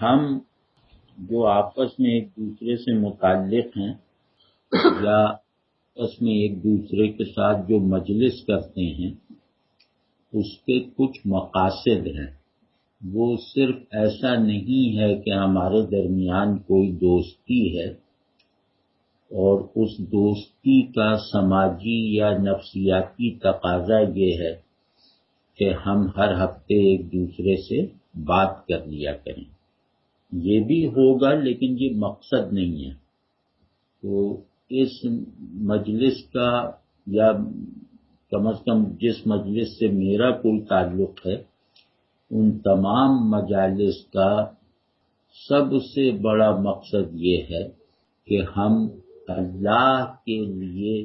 ہم جو آپس میں ایک دوسرے سے متعلق ہیں یا آپس میں ایک دوسرے کے ساتھ جو مجلس کرتے ہیں اس کے کچھ مقاصد ہیں۔ وہ صرف ایسا نہیں ہے کہ ہمارے درمیان کوئی دوستی ہے اور اس دوستی کا سماجی یا نفسیاتی تقاضا یہ ہے کہ ہم ہر ہفتے ایک دوسرے سے بات کر لیا کریں۔ یہ بھی ہوگا لیکن یہ مقصد نہیں ہے۔ تو اس مجلس کا یا کم از کم جس مجلس سے میرا کوئی تعلق ہے ان تمام مجالس کا سب سے بڑا مقصد یہ ہے کہ ہم اللہ کے لیے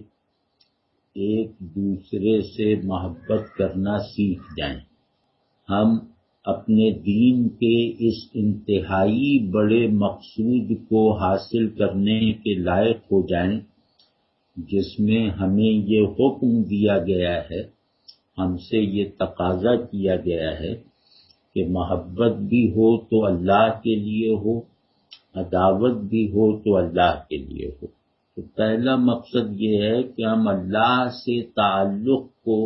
ایک دوسرے سے محبت کرنا سیکھ جائیں۔ ہم اپنے دین کے اس انتہائی بڑے مقصود کو حاصل کرنے کے لائق ہو جائیں جس میں ہمیں یہ حکم دیا گیا ہے، ہم سے یہ تقاضا کیا گیا ہے کہ محبت بھی ہو تو اللہ کے لیے ہو، عداوت بھی ہو تو اللہ کے لیے ہو۔ تو پہلا مقصد یہ ہے کہ ہم اللہ سے تعلق کو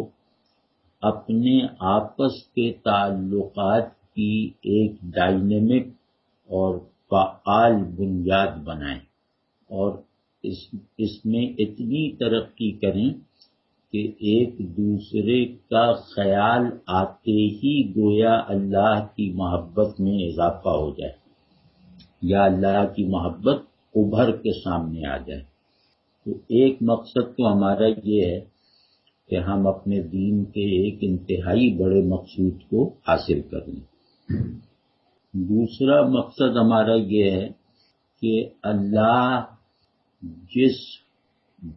اپنے آپس کے تعلقات کی ایک ڈائنامک اور فعال بنیاد بنائیں اور اس میں اتنی ترقی کریں کہ ایک دوسرے کا خیال آتے ہی گویا اللہ کی محبت میں اضافہ ہو جائے یا اللہ کی محبت ابھر کے سامنے آ جائے۔ تو ایک مقصد تو ہمارا یہ ہے کہ ہم اپنے دین کے ایک انتہائی بڑے مقصود کو حاصل کر لیں۔ دوسرا مقصد ہمارا یہ ہے کہ اللہ جس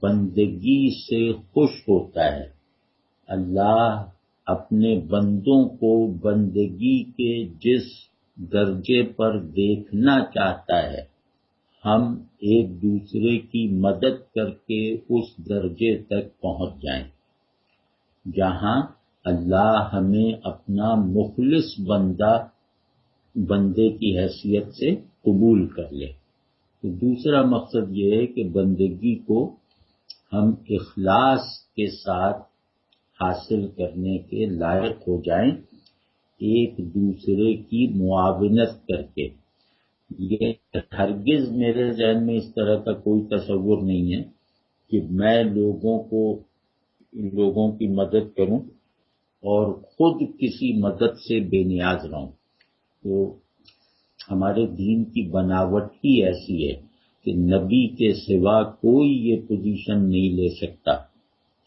بندگی سے خوش ہوتا ہے، اللہ اپنے بندوں کو بندگی کے جس درجے پر دیکھنا چاہتا ہے، ہم ایک دوسرے کی مدد کر کے اس درجے تک پہنچ جائیں جہاں اللہ ہمیں اپنا مخلص بندے کی حیثیت سے قبول کر لے۔ تو دوسرا مقصد یہ ہے کہ بندگی کو ہم اخلاص کے ساتھ حاصل کرنے کے لائق ہو جائیں، ایک دوسرے کی معاونت کر کے۔ یہ ہرگز میرے ذہن میں اس طرح کا کوئی تصور نہیں ہے کہ میں لوگوں کی مدد کروں اور خود کسی مدد سے بے نیاز رہوں۔ تو ہمارے دین کی بناوٹ ہی ایسی ہے کہ نبی کے سوا کوئی یہ پوزیشن نہیں لے سکتا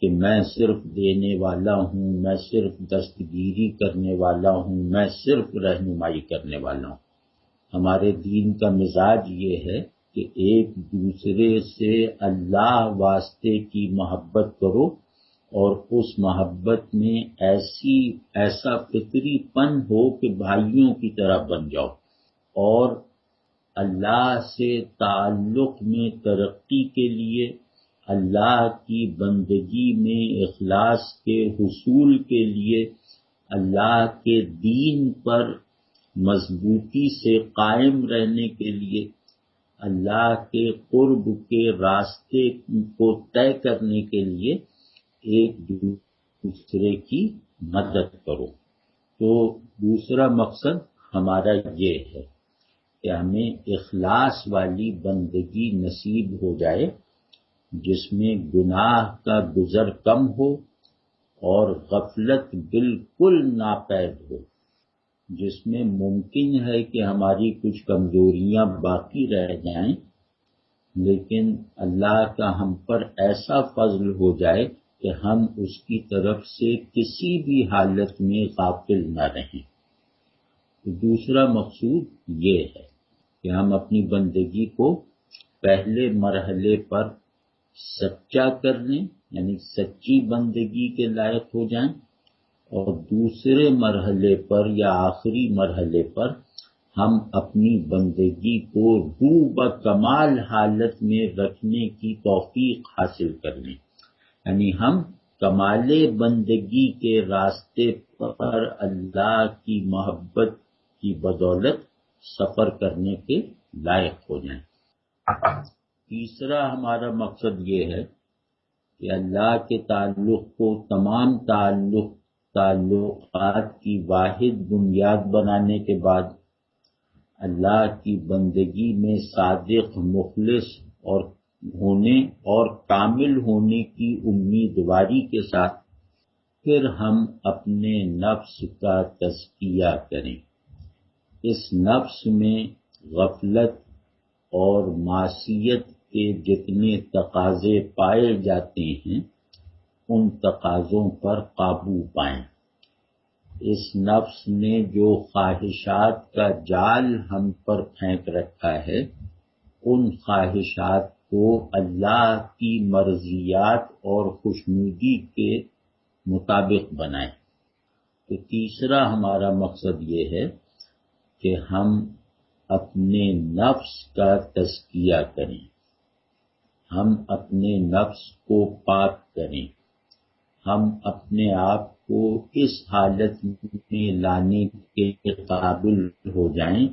کہ میں صرف دینے والا ہوں، میں صرف دستگیری کرنے والا ہوں، میں صرف رہنمائی کرنے والا ہوں۔ ہمارے دین کا مزاج یہ ہے کہ ایک دوسرے سے اللہ واسطے کی محبت کرو اور اس محبت میں ایسا فطری پن ہو کہ بھائیوں کی طرح بن جاؤ، اور اللہ سے تعلق میں ترقی کے لیے، اللہ کی بندگی میں اخلاص کے حصول کے لیے، اللہ کے دین پر مضبوطی سے قائم رہنے کے لیے، اللہ کے قرب کے راستے کو طے کرنے کے لیے ایک دوسرے کی مدد کرو۔ تو دوسرا مقصد ہمارا یہ ہے کہ ہمیں اخلاص والی بندگی نصیب ہو جائے جس میں گناہ کا گزر کم ہو اور غفلت بالکل ناپید ہو، جس میں ممکن ہے کہ ہماری کچھ کمزوریاں باقی رہ جائیں لیکن اللہ کا ہم پر ایسا فضل ہو جائے کہ ہم اس کی طرف سے کسی بھی حالت میں غافل نہ رہیں۔ دوسرا مقصود یہ ہے کہ ہم اپنی بندگی کو پہلے مرحلے پر سچا کر لیں، یعنی سچی بندگی کے لائق ہو جائیں، اور دوسرے مرحلے پر یا آخری مرحلے پر ہم اپنی بندگی کو روح بکمال حالت میں رکھنے کی توفیق حاصل کر لیں، یعنی ہم کمال بندگی کے راستے پر اللہ کی محبت کی بدولت سفر کرنے کے لائق ہو جائیں۔ تیسرا ہمارا مقصد یہ ہے کہ اللہ کے تعلق کو تمام تعلقات کی واحد بنیاد بنانے کے بعد اللہ کی بندگی میں صادق، مخلص اور کامل ہونے کی امیدواری کے ساتھ پھر ہم اپنے نفس کا تزکیہ کریں۔ اس نفس میں غفلت اور معصیت کے جتنے تقاضے پائے جاتے ہیں ان تقاضوں پر قابو پائیں۔ اس نفس نے جو خواہشات کا جال ہم پر پھینک رکھا ہے ان خواہشات کو اللہ کی مرضیات اور خوشنودی کے مطابق بنائیں۔ تو تیسرا ہمارا مقصد یہ ہے کہ ہم اپنے نفس کا تزکیہ کریں، ہم اپنے نفس کو پاک کریں، ہم اپنے آپ کو اس حالت میں لانے کے قابل ہو جائیں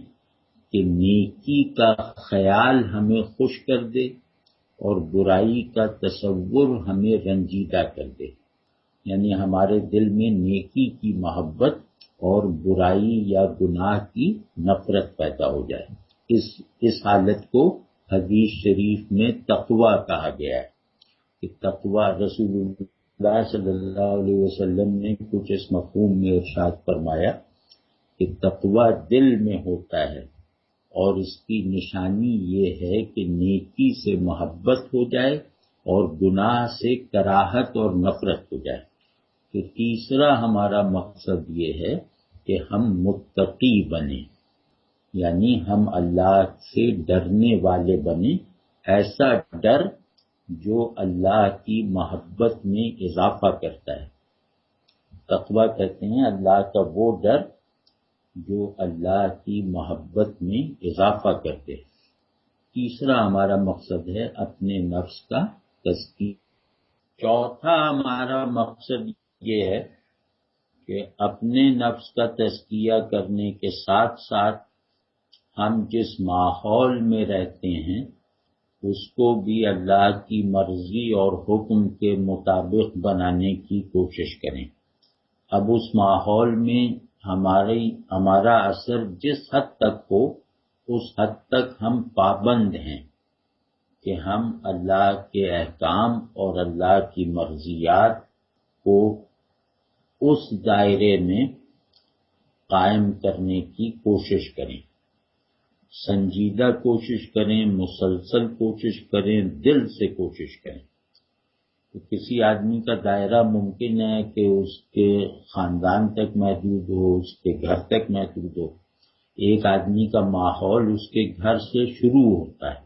کہ نیکی کا خیال ہمیں خوش کر دے اور برائی کا تصور ہمیں رنجیدہ کر دے، یعنی ہمارے دل میں نیکی کی محبت اور برائی یا گناہ کی نفرت پیدا ہو جائے۔ اس حالت کو حدیث شریف میں تقوی کہا گیا ہے کہ تقوی، رسول اللہ صلی اللہ علیہ وسلم نے کچھ اس مفہوم میں ارشاد فرمایا کہ تقوی دل میں ہوتا ہے اور اس کی نشانی یہ ہے کہ نیکی سے محبت ہو جائے اور گناہ سے کراہت اور نفرت ہو جائے۔ تو تیسرا ہمارا مقصد یہ ہے کہ ہم متقی بنیں، یعنی ہم اللہ سے ڈرنے والے بنیں، ایسا ڈر جو اللہ کی محبت میں اضافہ کرتا ہے۔ تقویٰ کہتے ہیں اللہ کا وہ ڈر جو اللہ کی محبت میں اضافہ کرتے ہیں۔ تیسرا ہمارا مقصد ہے اپنے نفس کا تزکیہ۔ چوتھا ہمارا مقصد یہ ہے کہ اپنے نفس کا تزکیہ کرنے کے ساتھ ساتھ ہم جس ماحول میں رہتے ہیں اس کو بھی اللہ کی مرضی اور حکم کے مطابق بنانے کی کوشش کریں۔ اب اس ماحول میں ہمارا اثر جس حد تک ہو اس حد تک ہم پابند ہیں کہ ہم اللہ کے احکام اور اللہ کی مرضیات کو اس دائرے میں قائم کرنے کی کوشش کریں، سنجیدہ کوشش کریں، مسلسل کوشش کریں، دل سے کوشش کریں۔ تو کسی آدمی کا دائرہ ممکن ہے کہ اس کے خاندان تک محدود ہو، اس کے گھر تک محدود ہو۔ ایک آدمی کا ماحول اس کے گھر سے شروع ہوتا ہے،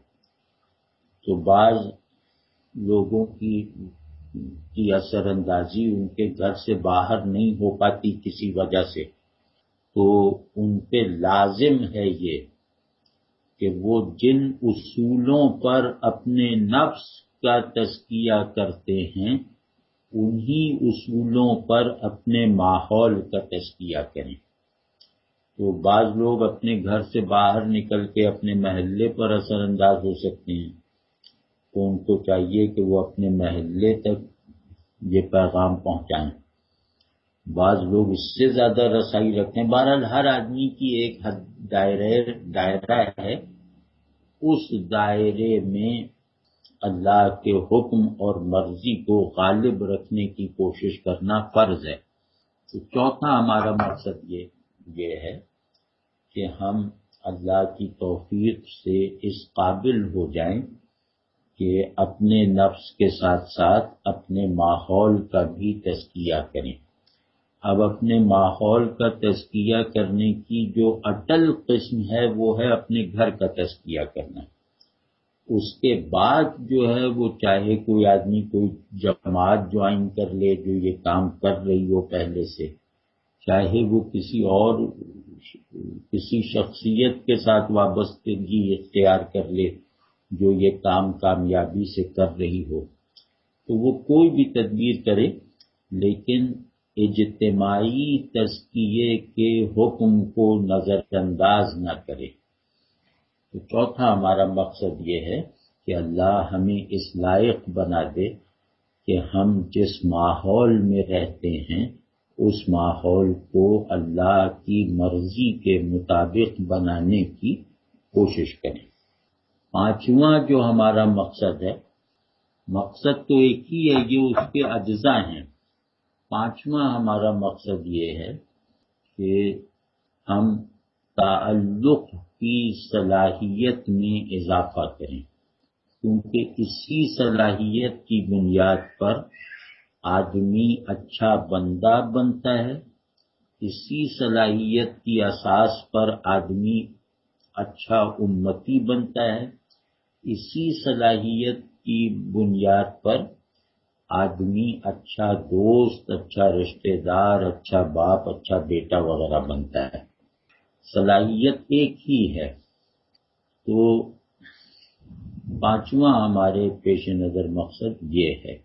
تو بعض لوگوں کی اثر اندازی ان کے گھر سے باہر نہیں ہو پاتی کسی وجہ سے، تو ان پہ لازم ہے یہ کہ وہ جن اصولوں پر اپنے نفس کا تزکیہ کرتے ہیں انہی اصولوں پر اپنے ماحول کا تزکیہ کریں۔ تو بعض لوگ اپنے گھر سے باہر نکل کے اپنے محلے پر اثر انداز ہو سکتے ہیں، تو ان کو چاہیے کہ وہ اپنے محلے تک یہ پیغام پہنچائیں۔ بعض لوگ اس سے زیادہ رسائی رکھتے ہیں۔ بہرحال ہر آدمی کی ایک دائرہ ہے، اس دائرے میں اللہ کے حکم اور مرضی کو غالب رکھنے کی کوشش کرنا فرض ہے۔ تو چوتھا ہمارا مقصد یہ ہے کہ ہم اللہ کی توفیق سے اس قابل ہو جائیں کہ اپنے نفس کے ساتھ ساتھ اپنے ماحول کا بھی تزکیہ کریں۔ اب اپنے ماحول کا تزکیہ کرنے کی جو اٹل قسم ہے وہ ہے اپنے گھر کا تزکیہ کرنا۔ اس کے بعد جو ہے وہ چاہے کوئی آدمی کوئی جماعت جوائن کر لے جو یہ کام کر رہی ہو پہلے سے، چاہے وہ کسی شخصیت کے ساتھ وابستگی اختیار کر لے جو یہ کام کامیابی سے کر رہی ہو، تو وہ کوئی بھی تدبیر کرے، لیکن اجتماعی تزکیے کے حکم کو نظر انداز نہ کرے۔ تو چوتھا ہمارا مقصد یہ ہے کہ اللہ ہمیں اس لائق بنا دے کہ ہم جس ماحول میں رہتے ہیں اس ماحول کو اللہ کی مرضی کے مطابق بنانے کی کوشش کریں۔ پانچواں جو ہمارا مقصد ہے، مقصد تو ایک ہی ہے، یہ اس کے اجزاء ہیں۔ پانچواں ہمارا مقصد یہ ہے کہ ہم تعلق کی صلاحیت میں اضافہ کریں، کیونکہ اسی صلاحیت کی بنیاد پر آدمی اچھا بندہ بنتا ہے، اسی صلاحیت کی اساس پر آدمی اچھا امتی بنتا ہے، اسی صلاحیت کی بنیاد پر آدمی اچھا دوست، اچھا رشتہ دار، اچھا باپ، اچھا بیٹا وغیرہ بنتا ہے۔ صلاحیت ایک ہی ہے۔ تو پانچواں ہمارے پیش نظر مقصد یہ ہے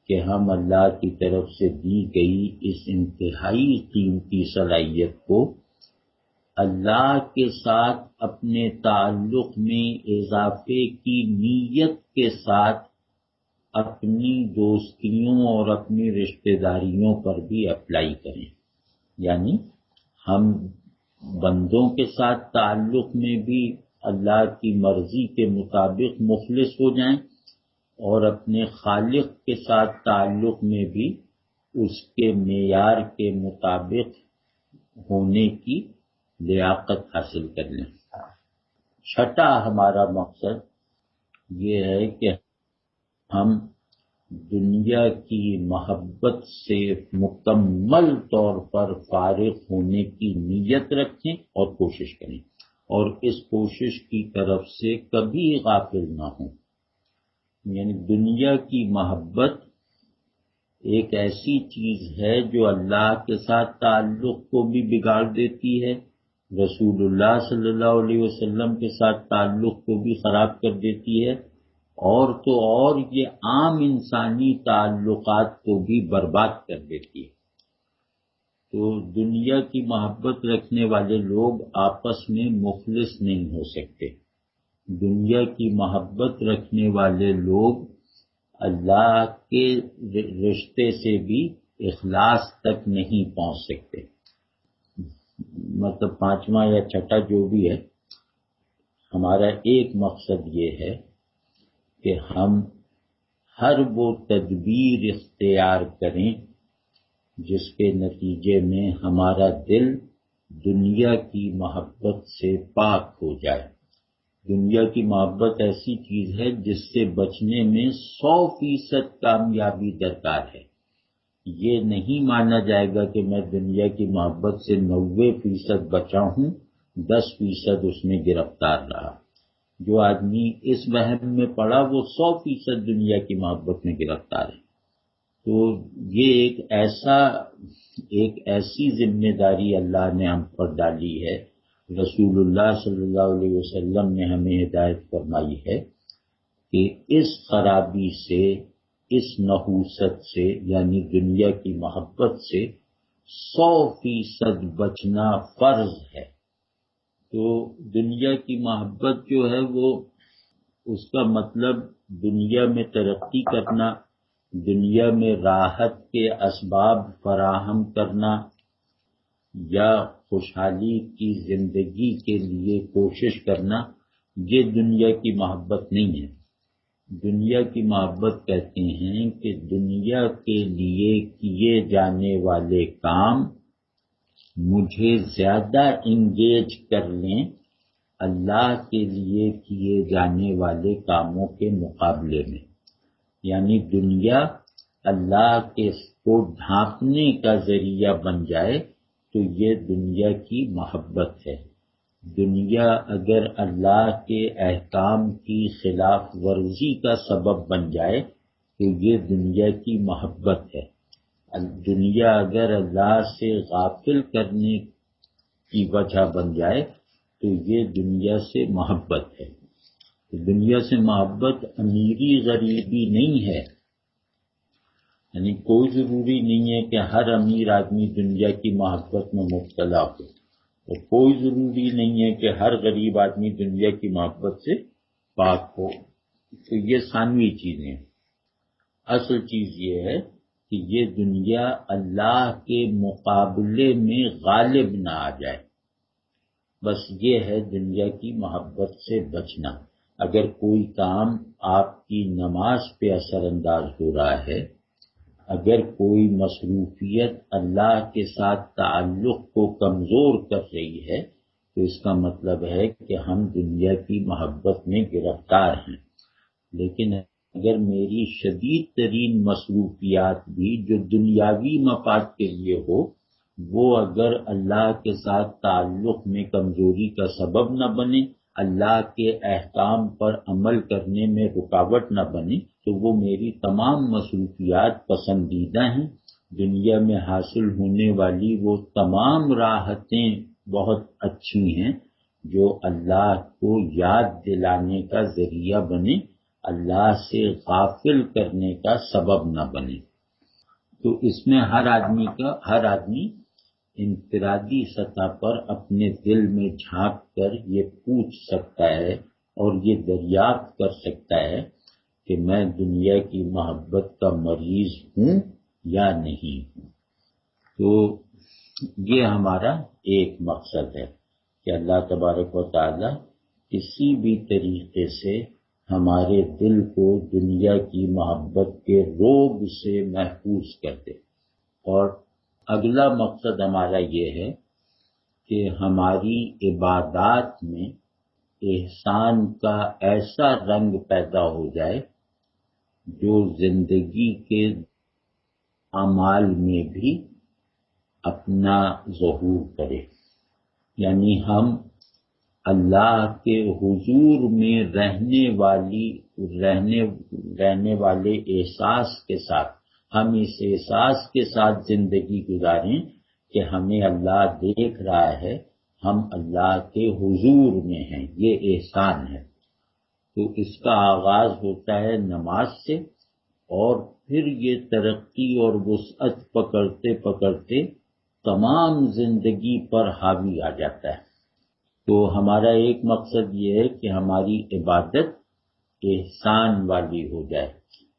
کہ ہم اللہ کی طرف سے دی گئی اس انتہائی قیمتی صلاحیت کو اللہ کے ساتھ اپنے تعلق میں اضافے کی نیت کے ساتھ اپنی دوستیوں اور اپنی رشتہ داریوں پر بھی اپلائی کریں۔ یعنی ہم بندوں کے ساتھ تعلق میں بھی اللہ کی مرضی کے مطابق مخلص ہو جائیں اور اپنے خالق کے ساتھ تعلق میں بھی اس کے معیار کے مطابق ہونے کی لیاقت حاصل کر لیں۔ چھٹا ہمارا مقصد یہ ہے کہ ہم دنیا کی محبت سے مکمل طور پر فارغ ہونے کی نیت رکھیں اور کوشش کریں، اور اس کوشش کی طرف سے کبھی غافل نہ ہوں۔ یعنی دنیا کی محبت ایک ایسی چیز ہے جو اللہ کے ساتھ تعلق کو بھی بگاڑ دیتی ہے، رسول اللہ صلی اللہ علیہ وسلم کے ساتھ تعلق کو بھی خراب کر دیتی ہے، اور تو اور یہ عام انسانی تعلقات کو بھی برباد کر دیتی ہے۔ تو دنیا کی محبت رکھنے والے لوگ آپس میں مخلص نہیں ہو سکتے، دنیا کی محبت رکھنے والے لوگ اللہ کے رشتے سے بھی اخلاص تک نہیں پہنچ سکتے۔ مطلب پانچواں یا چھٹا جو بھی ہے، ہمارا ایک مقصد یہ ہے کہ ہم ہر وہ تدبیر اختیار کریں جس کے نتیجے میں ہمارا دل دنیا کی محبت سے پاک ہو جائے۔ دنیا کی محبت ایسی چیز ہے جس سے بچنے میں 100% کامیابی درکار ہے۔ یہ نہیں مانا جائے گا کہ میں دنیا کی محبت سے 90% بچا ہوں، 10% اس میں گرفتار رہا۔ جو آدمی اس وہم میں پڑا وہ 100% دنیا کی محبت میں گرفتار ہے۔ تو یہ ایک ایسی ذمہ داری اللہ نے ہم پر ڈالی ہے، رسول اللہ صلی اللہ علیہ وسلم نے ہمیں ہدایت فرمائی ہے کہ اس خرابی سے، اس نحوست سے، یعنی دنیا کی محبت سے 100% بچنا فرض ہے۔ تو دنیا کی محبت جو ہے وہ اس کا مطلب دنیا میں ترقی کرنا، دنیا میں راحت کے اسباب فراہم کرنا یا خوشحالی کی زندگی کے لیے کوشش کرنا، یہ دنیا کی محبت نہیں ہے۔ دنیا کی محبت کہتے ہیں کہ دنیا کے لیے کیے جانے والے کام مجھے زیادہ انگیج کر لیں اللہ کے لیے کیے جانے والے کاموں کے مقابلے میں۔ یعنی دنیا اللہ کے کو ڈھانپنے کا ذریعہ بن جائے تو یہ دنیا کی محبت ہے۔ دنیا اگر اللہ کے احکام کی خلاف ورزی کا سبب بن جائے تو یہ دنیا کی محبت ہے۔ دنیا اگر اللہ سے غافل کرنے کی وجہ بن جائے تو یہ دنیا سے محبت ہے۔ دنیا سے محبت امیری غریبی نہیں ہے، یعنی کوئی ضروری نہیں ہے کہ ہر امیر آدمی دنیا کی محبت میں مبتلا ہو، اور کوئی ضروری نہیں ہے کہ ہر غریب آدمی دنیا کی محبت سے پاک ہو۔ تو یہ ثانوی چیزیں ہیں۔ اصل چیز یہ ہے کہ یہ دنیا اللہ کے مقابلے میں غالب نہ آ جائے، بس یہ ہے دنیا کی محبت سے بچنا۔ اگر کوئی کام آپ کی نماز پہ اثر انداز ہو رہا ہے، اگر کوئی مصروفیت اللہ کے ساتھ تعلق کو کمزور کر رہی ہے، تو اس کا مطلب ہے کہ ہم دنیا کی محبت میں گرفتار ہیں۔ لیکن اگر میری شدید ترین مصروفیات بھی جو دنیاوی مفاد کے لیے ہو، وہ اگر اللہ کے ساتھ تعلق میں کمزوری کا سبب نہ بنے، اللہ کے احکام پر عمل کرنے میں رکاوٹ نہ بنے، تو وہ میری تمام مصروفیات پسندیدہ ہیں۔ دنیا میں حاصل ہونے والی وہ تمام راحتیں بہت اچھی ہیں جو اللہ کو یاد دلانے کا ذریعہ بنے، اللہ سے غافل کرنے کا سبب نہ بنے۔ تو اس میں ہر آدمی انفرادی سطح پر اپنے دل میں جھانک کر یہ پوچھ سکتا ہے اور یہ دریافت کر سکتا ہے کہ میں دنیا کی محبت کا مریض ہوں یا نہیں ہوں۔ تو یہ ہمارا ایک مقصد ہے کہ اللہ تبارک و تعالی کسی بھی طریقے سے ہمارے دل کو دنیا کی محبت کے روگ سے محفوظ کر دے۔ اور اگلا مقصد ہمارا یہ ہے کہ ہماری عبادات میں احسان کا ایسا رنگ پیدا ہو جائے جو زندگی کے اعمال میں بھی اپنا ظہور کرے، یعنی ہم اللہ کے حضور میں رہنے والے احساس کے ساتھ، ہم اس احساس کے ساتھ زندگی گزاریں کہ ہمیں اللہ دیکھ رہا ہے، ہم اللہ کے حضور میں ہیں، یہ احسان ہے۔ تو اس کا آغاز ہوتا ہے نماز سے، اور پھر یہ ترقی اور وسعت پکڑتے پکڑتے تمام زندگی پر حاوی آ جاتا ہے۔ تو ہمارا ایک مقصد یہ ہے کہ ہماری عبادت احسان والی ہو جائے،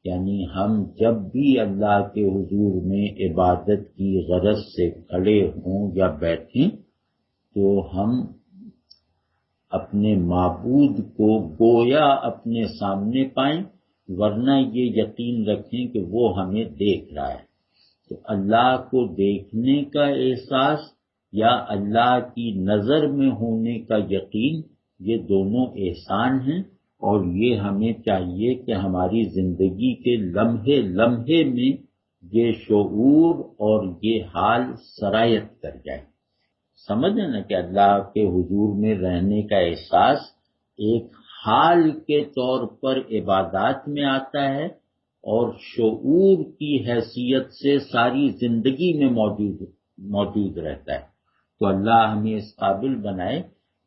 یعنی ہم جب بھی اللہ کے حضور میں عبادت کی غرض سے کھڑے ہوں یا بیٹھیں تو ہم اپنے معبود کو گویا اپنے سامنے پائیں، ورنہ یہ یقین رکھیں کہ وہ ہمیں دیکھ رہا ہے۔ تو اللہ کو دیکھنے کا احساس یا اللہ کی نظر میں ہونے کا یقین، یہ دونوں احسان ہیں، اور یہ ہمیں چاہیے کہ ہماری زندگی کے لمحے لمحے میں یہ شعور اور یہ حال سرایت کر جائے۔ سمجھیں نا کہ اللہ کے حضور میں رہنے کا احساس ایک حال کے طور پر عبادات میں آتا ہے، اور شعور کی حیثیت سے ساری زندگی میں موجود رہتا ہے۔ تو اللہ ہمیں اس قابل بنائے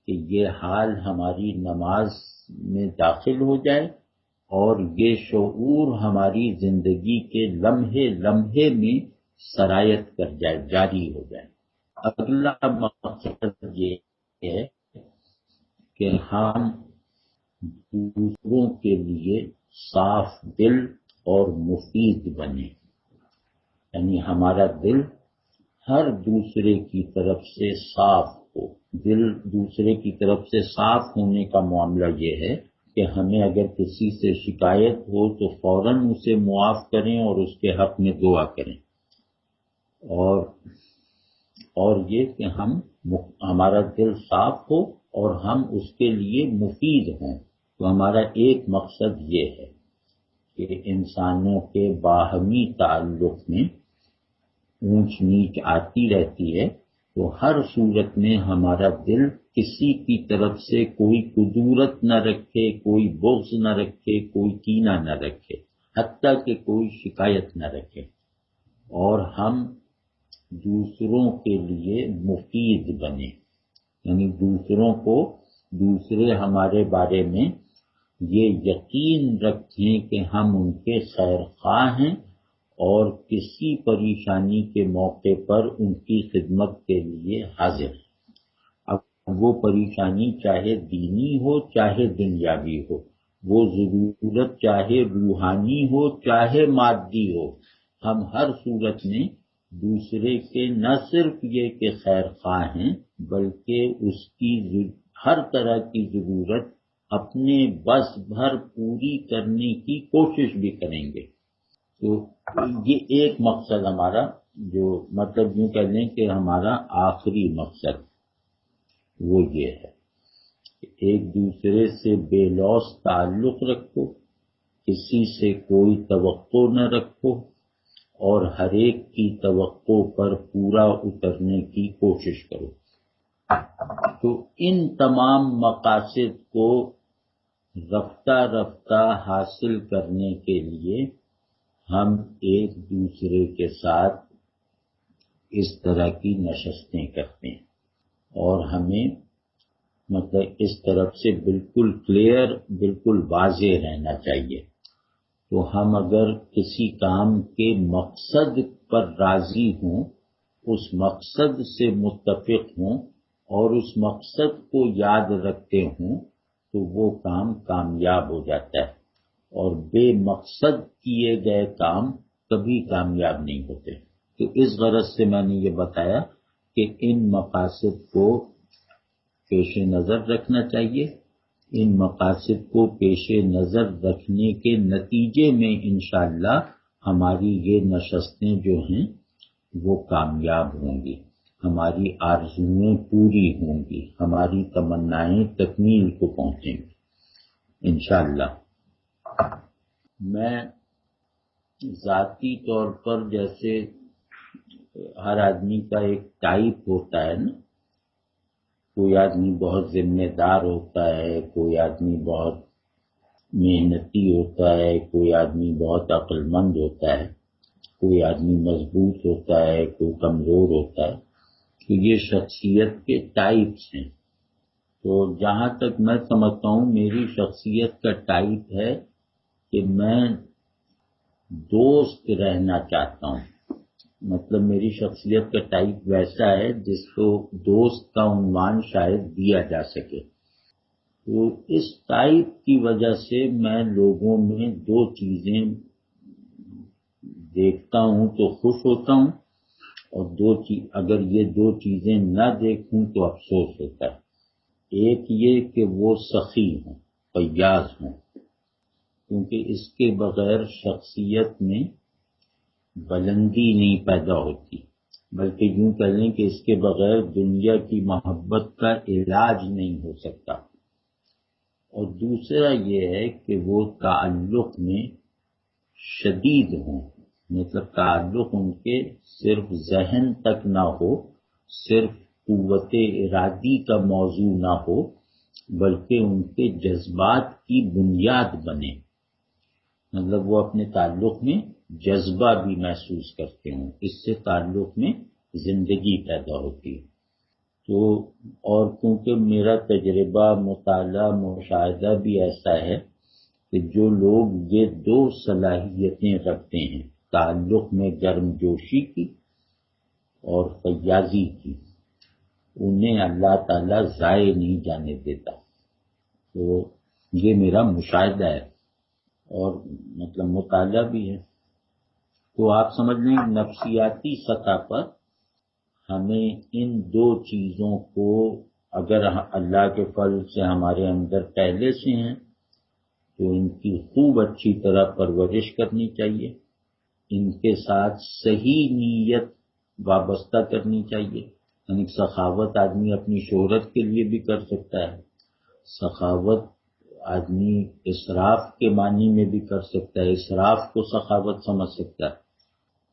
کہ یہ حال ہماری نماز میں داخل ہو جائے، اور یہ شعور ہماری زندگی کے لمحے لمحے میں سرایت کر جائے، جاری ہو جائے۔ اگلا مقصد یہ ہے کہ ہم دوسروں کے لیے صاف دل اور مفید بنے، یعنی ہمارا دل ہر دوسرے کی طرف سے صاف ہو۔ دل دوسرے کی طرف سے صاف ہونے کا معاملہ یہ ہے کہ ہمیں اگر کسی سے شکایت ہو تو فوراً اسے معاف کریں اور اس کے حق میں دعا کریں، اور یہ کہ ہمارا دل صاف ہو اور ہم اس کے لیے مفید ہوں۔ تو ہمارا ایک مقصد یہ ہے کہ انسانوں کے باہمی تعلق میں اونچ نیچ آتی رہتی ہے، تو ہر صورت میں ہمارا دل کسی کی طرف سے کوئی کدورت نہ رکھے، کوئی بغض نہ رکھے، کوئی کینہ نہ رکھے، حتیٰ کہ کوئی شکایت نہ رکھے، اور ہم دوسروں کے لیے مفید بنے، یعنی دوسرے ہمارے بارے میں یہ یقین رکھیں کہ ہم ان کے خیر خواہ ہیں، اور کسی پریشانی کے موقع پر ان کی خدمت کے لیے حاضر ہیں۔ اب وہ پریشانی چاہے دینی ہو چاہے دنیاوی ہو، وہ ضرورت چاہے روحانی ہو چاہے مادی ہو، ہم ہر صورت میں دوسرے کے نہ صرف یہ کہ خیر خواہ ہیں بلکہ اس کی ہر طرح کی ضرورت اپنے بس بھر پوری کرنے کی کوشش بھی کریں گے۔ تو یہ ایک مقصد ہمارا، جو مطلب یوں کہہ لیں کہ ہمارا آخری مقصد وہ یہ ہے کہ ایک دوسرے سے بے لوث تعلق رکھو، کسی سے کوئی توقع نہ رکھو، اور ہر ایک کی توقع پر پورا اترنے کی کوشش کرو۔ تو ان تمام مقاصد کو رفتہ رفتہ حاصل کرنے کے لیے ہم ایک دوسرے کے ساتھ اس طرح کی نشستیں کرتے ہیں، اور ہمیں مطلب اس طرف سے بالکل کلیئر، بالکل واضح رہنا چاہیے۔ تو ہم اگر کسی کام کے مقصد پر راضی ہوں، اس مقصد سے متفق ہوں اور اس مقصد کو یاد رکھتے ہوں تو وہ کام کامیاب ہو جاتا ہے، اور بے مقصد کیے گئے کام کبھی کامیاب نہیں ہوتے۔ تو اس غرض سے میں نے یہ بتایا کہ ان مقاصد کو پیش نظر رکھنا چاہیے۔ ان مقاصد کو پیش نظر رکھنے کے نتیجے میں انشاءاللہ ہماری یہ نشستیں جو ہیں وہ کامیاب ہوں گی، ہماری آرزویں پوری ہوں گی، ہماری تمنائیں تکمیل کو پہنچیں گی انشاءاللہ۔ میں ذاتی طور پر جیسے ہر آدمی کا ایک ٹائپ ہوتا ہے نا، کوئی آدمی بہت ذمہ دار ہوتا ہے، کوئی آدمی بہت محنتی ہوتا ہے، کوئی آدمی بہت عقل مند ہوتا ہے، کوئی آدمی مضبوط ہوتا ہے، کوئی کمزور ہوتا ہے۔ تو یہ شخصیت کے ٹائپس ہیں۔ تو جہاں تک میں سمجھتا ہوں میری شخصیت کا ٹائپ ہے کہ میں دوست رہنا چاہتا ہوں۔ مطلب میری شخصیت کا ٹائپ ویسا ہے جس کو دوست کا عنوان شاید دیا جا سکے۔ تو اس ٹائپ کی وجہ سے میں لوگوں میں دو چیزیں دیکھتا ہوں تو خوش ہوتا ہوں، اور اگر یہ دو چیزیں نہ دیکھوں تو افسوس ہوتا ہے۔ ایک یہ کہ وہ سخی ہوں، فیاض ہوں، کیونکہ اس کے بغیر شخصیت میں بلندی نہیں پیدا ہوتی، بلکہ یوں کہہ لیں کہ اس کے بغیر دنیا کی محبت کا علاج نہیں ہو سکتا۔ اور دوسرا یہ ہے کہ وہ تعلق میں شدید ہوں، مطلب تعلق ان کے صرف ذہن تک نہ ہو، صرف قوت ارادی کا موضوع نہ ہو، بلکہ ان کے جذبات کی بنیاد بنے، مطلب وہ اپنے تعلق میں جذبہ بھی محسوس کرتے ہوں، اس سے تعلق میں زندگی پیدا ہوتی ہے۔ تو اور کیونکہ میرا تجربہ، مطالعہ، مشاہدہ بھی ایسا ہے کہ جو لوگ یہ دو صلاحیتیں رکھتے ہیں، تعلق میں گرم جوشی کی اور فیاضی کی، انہیں اللہ تعالیٰ ضائع نہیں جانے دیتا۔ تو یہ میرا مشاہدہ ہے اور مطلب مطالعہ بھی ہے۔ تو آپ سمجھ لیں نفسیاتی سطح پر ہمیں ان دو چیزوں کو اگر اللہ کے فضل سے ہمارے اندر پہلے سے ہیں تو ان کی خوب اچھی طرح پرورش کرنی چاہیے، ان کے ساتھ صحیح نیت وابستہ کرنی چاہیے۔ یعنی سخاوت آدمی اپنی شہرت کے لیے بھی کر سکتا ہے، سخاوت آدمی اسراف کے معنی میں بھی کر سکتا ہے، اسراف کو سخاوت سمجھ سکتا ہے۔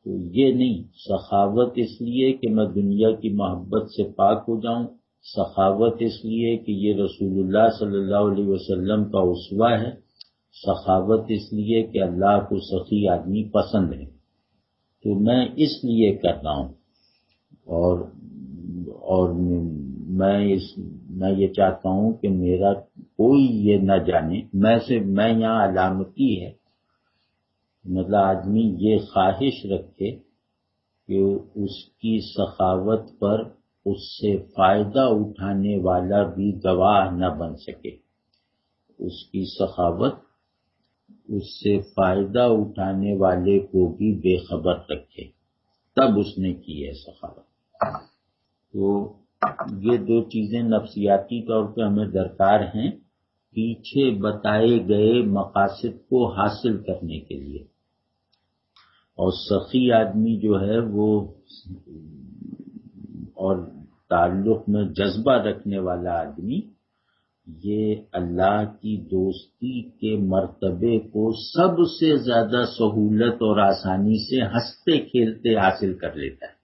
تو یہ نہیں سخاوت اس لیے کہ میں دنیا کی محبت سے پاک ہو جاؤں، سخاوت اس لیے کہ یہ رسول اللہ صلی اللہ علیہ وسلم کا اسوہ ہے، سخاوت اس لیے کہ اللہ کو سخی آدمی پسند ہے۔ تو میں اس لیے کر رہا ہوں، اور میں یہ چاہتا ہوں کہ میرا کوئی یہ نہ جانے، میں یہاں علامتی ہے مطلب آدمی یہ خواہش رکھے کہ اس کی سخاوت پر اس سے فائدہ اٹھانے والا بھی گواہ نہ بن سکے، اس کی سخاوت اس سے فائدہ اٹھانے والے کو بھی بے خبر رکھے، تب اس نے کی ہے سخاوت۔ تو یہ دو چیزیں نفسیاتی طور پہ ہمیں درکار ہیں پیچھے بتائے گئے مقاصد کو حاصل کرنے کے لیے۔ اور سخی آدمی جو ہے وہ اور تعلق میں جذبہ رکھنے والا آدمی یہ اللہ کی دوستی کے مرتبے کو سب سے زیادہ سہولت اور آسانی سے ہنستے کھیلتے حاصل کر لیتا ہے۔